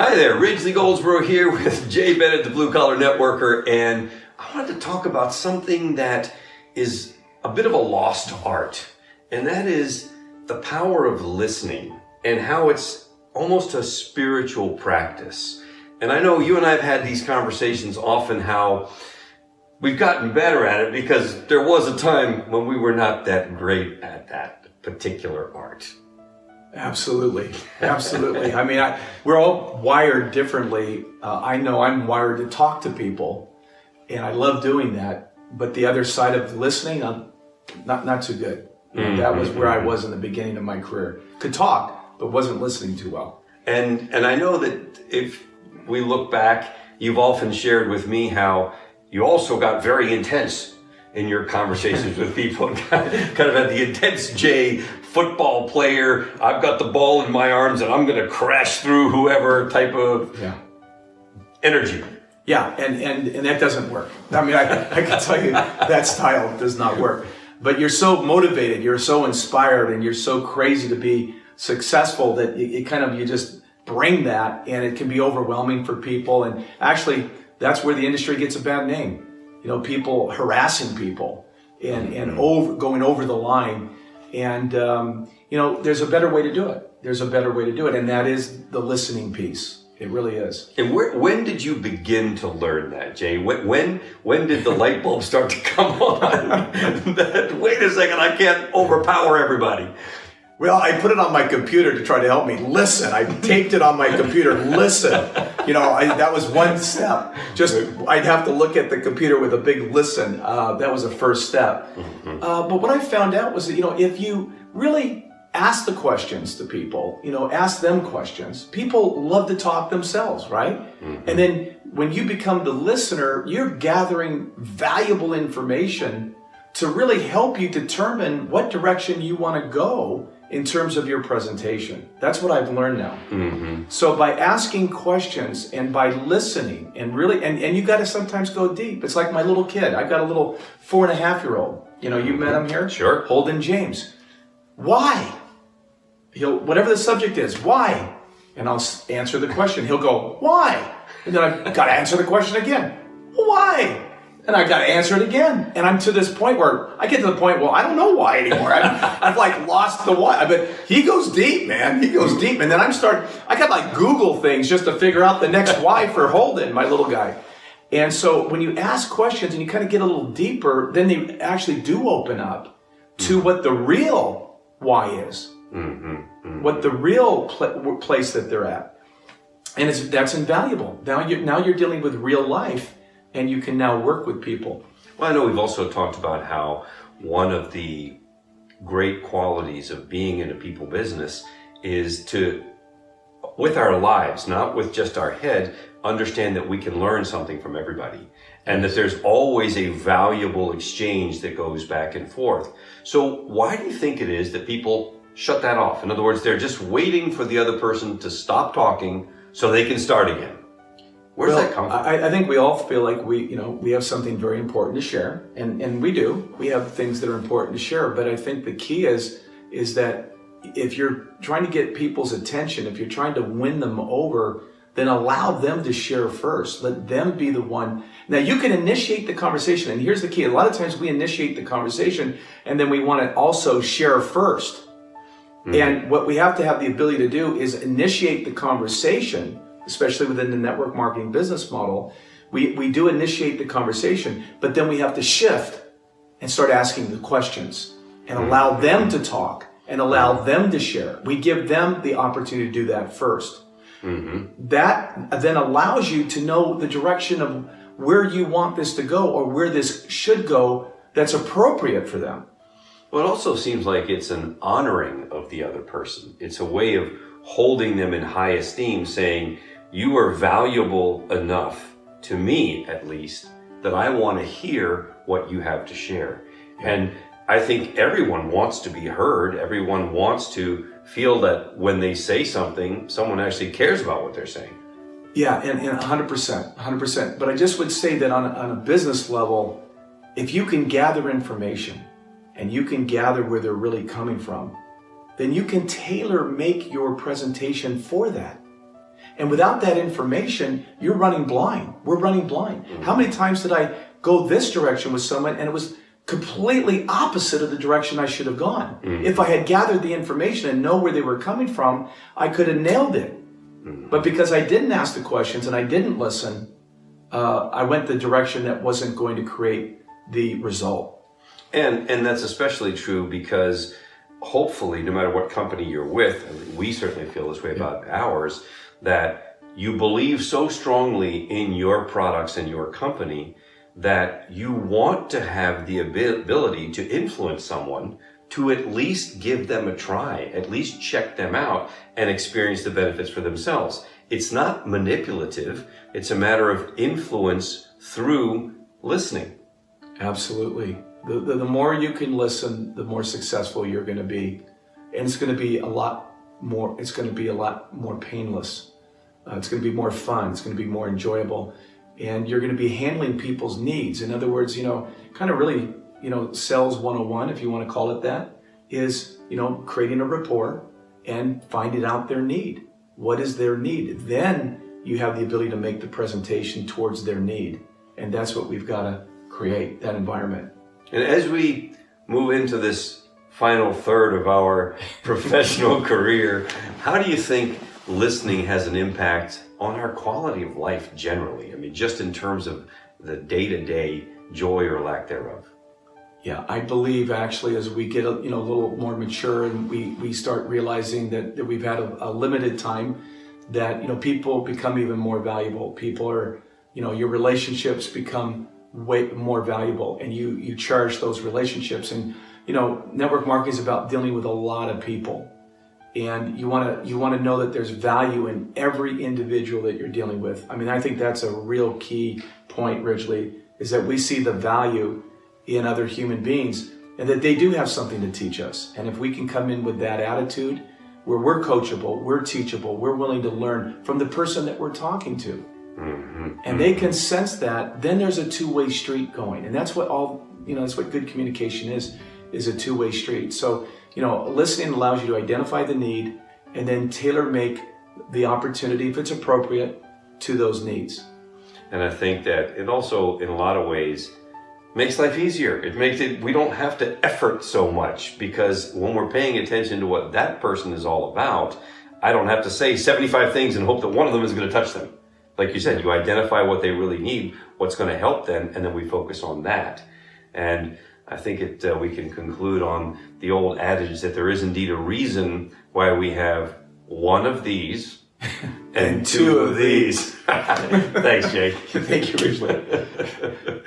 Hi there, Ridgely Goldsborough here with Jay Bennett, the Blue Collar Networker, and I wanted to talk about something that is a bit of a lost art, and that is the power of listening and how it's almost a spiritual practice. And I know you and I have had these conversations often, how we've gotten better at it because there was a time when we were not that great at that particular art. Absolutely. I mean, we're all wired differently. I know I'm wired to talk to people, and I love doing that. But the other side of listening, I'm not too good. That was where I was in the beginning of my career. Could talk, but wasn't listening too well. And I know that if we look back, you've often shared with me how you also got very intense in your conversations with people, kind of had the intense Jay football player, I've got the ball in my arms and I'm going to crash through whoever type of energy. Yeah, and that doesn't work. I mean, I can tell you that style does not work. But you're so motivated, you're so inspired, and you're so crazy to be successful that you just bring that, and it can be overwhelming for people. And actually, that's where the industry gets a bad name. You know, people harassing people and going over the line. And, there's a better way to do it. And that is the listening piece. It really is. And when did you begin to learn that, Jay? When did the light bulb start to come on? Wait a second, I can't overpower everybody. Well, I put it on my computer to try to help me listen. I taped it on my computer, listen. That was one step. I'd have to look at the computer with a big listen. That was the first step. But what I found out was that, if you really ask the questions to people, ask them questions, people love to talk themselves, right? And then when you become the listener, you're gathering valuable information to really help you determine what direction you want to go in terms of your presentation. That's what I've learned now. So by asking questions and by listening and really, and you got to sometimes go deep. It's like my little kid. I've got a little 4.5-year-old. You met him here? Sure. Holden James. Why? Whatever the subject is, why? And I'll answer the question. He'll go, why? And then I've got to answer the question again. Why? And I got to answer it again. And I'm to this point where I get to the point, I don't know why anymore. I've lost the why. But he goes deep, man. He goes deep. And then I got Google things just to figure out the next why for Holden, my little guy. And so when you ask questions and you kind of get a little deeper, then they actually do open up to what the real why is. What the real place that they're at. And that's invaluable. Now you're dealing with real life. And you can now work with people. Well, I know we've also talked about how one of the great qualities of being in a people business is to, with our lives, not with just our head, understand that we can learn something from everybody. And that there's always a valuable exchange that goes back and forth. So why do you think it is that people shut that off? In other words, they're just waiting for the other person to stop talking so they can start again. Where's that come from? I think we all feel like we have something very important to share, and we do. We have things that are important to share, but I think the key is that if you're trying to get people's attention, if you're trying to win them over, then allow them to share first. Let them be the one. Now, you can initiate the conversation, and here's the key. A lot of times we initiate the conversation, and then we want to also share first. And what we have to have the ability to do is initiate the conversation, especially within the network marketing business model. We do initiate the conversation, but then we have to shift and start asking the questions and allow them to talk and allow them to share. We give them the opportunity to do that first. That then allows you to know the direction of where you want this to go or where this should go that's appropriate for them. Well, it also seems like it's an honoring of the other person. It's a way of holding them in high esteem, saying, you are valuable enough, to me at least, that I want to hear what you have to share. And I think everyone wants to be heard. Everyone wants to feel that when they say something, someone actually cares about what they're saying. Yeah, and 100%. But I just would say that on a business level, if you can gather information and you can gather where they're really coming from, then you can tailor make your presentation for that. And without that information, you're running blind. We're running blind. How many times did I go this direction with someone and it was completely opposite of the direction I should have gone? If I had gathered the information and know where they were coming from, I could have nailed it. But because I didn't ask the questions and I didn't listen, I went the direction that wasn't going to create the result. And that's especially true because hopefully, no matter what company you're with, and we certainly feel this way about ours, that you believe so strongly in your products and your company that you want to have the ability to influence someone to at least give them a try, at least check them out and experience the benefits for themselves. It's not manipulative. It's a matter of influence through listening. Absolutely. The more you can listen, the more successful you're going to be. And it's going to be a lot more painless. It's going to be more fun. It's going to be more enjoyable. And you're going to be handling people's needs. In other words, kind of really, sales 101, if you want to call it that, is, creating a rapport and finding out their need. What is their need? Then you have the ability to make the presentation towards their need. And that's what we've got to create, that environment. And as we move into this final third of our professional career, how do you think listening has an impact on our quality of life generally? I mean, just in terms of the day-to-day joy or lack thereof. Yeah, I believe actually as we get a little more mature and we start realizing that we've had a limited time, that people become even more valuable. People are, your relationships become way more valuable, and you cherish those relationships. And network marketing is about dealing with a lot of people, and you want to know that there's value in every individual that you're dealing with. I mean, I think that's a real key point, Ridgely, is that we see the value in other human beings and that they do have something to teach us. And if we can come in with that attitude where we're coachable, we're teachable, we're willing to learn from the person that we're talking to, and they can sense that, then there's a two-way street going. And that's what that's what good communication is a two-way street. So, listening allows you to identify the need and then tailor make the opportunity, if it's appropriate, to those needs. And I think that it also, in a lot of ways, makes life easier. It makes we don't have to effort so much, because when we're paying attention to what that person is all about, I don't have to say 75 things and hope that one of them is going to touch them. Like you said, you identify what they really need, what's going to help them, and then we focus on that. And I think we can conclude on the old adage that there is indeed a reason why we have one of these and two of these. Thanks, Jake. Thank you, Ridgely.